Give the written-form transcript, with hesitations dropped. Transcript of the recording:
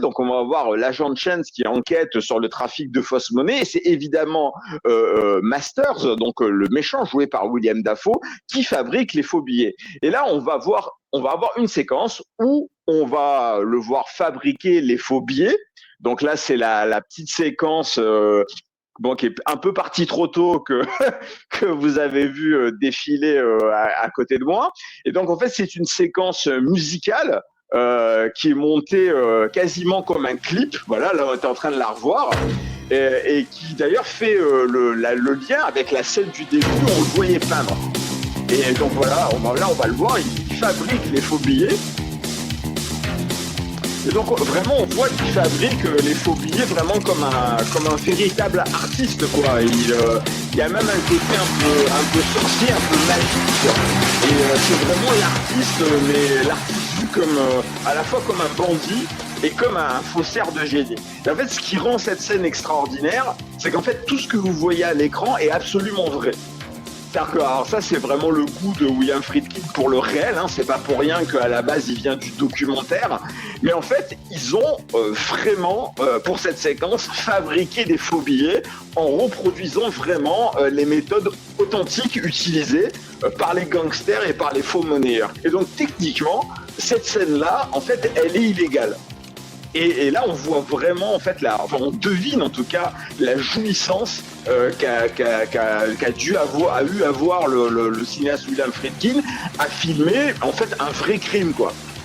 Donc on va voir l'agent Chance qui enquête sur le trafic de fausses monnaies. Et c'est évidemment Masters, donc le méchant joué par William Dafoe, qui fabrique les faux billets. Et là, on va avoir une séquence où on va le voir fabriquer les faux billets. Donc là, c'est la petite séquence qui est un peu partie trop tôt que vous avez vu défiler à côté de moi. Et donc, en fait, c'est une séquence musicale qui est montée quasiment comme un clip. Voilà, là, on est en train de la revoir. Et qui d'ailleurs fait le lien avec la scène du début où on le voyait peindre. Et donc voilà, là, on va le voir, il fabrique les faux billets. Et donc vraiment on voit qu'il fabrique les faux billets vraiment comme un véritable artiste quoi. Il y a même un côté un peu sorcier, un peu magique quoi. Et c'est vraiment l'artiste, mais l'artiste vu comme à la fois comme un bandit et comme un faussaire de génie. Et en fait ce qui rend cette scène extraordinaire, c'est qu'en fait tout ce que vous voyez à l'écran est absolument vrai. Alors ça c'est vraiment le goût de William Friedkin pour le réel, hein. C'est pas pour rien qu'à la base il vient du documentaire, mais en fait ils ont vraiment pour cette séquence fabriqué des faux billets en reproduisant vraiment les méthodes authentiques utilisées par les gangsters et par les faux monnayeurs. Et donc techniquement cette scène là en fait elle est illégale. Et là, on voit vraiment, en fait, on devine en tout cas la jouissance qu'a eu à voir le cinéaste William Friedkin à filmer, en fait, un vrai crime, quoi.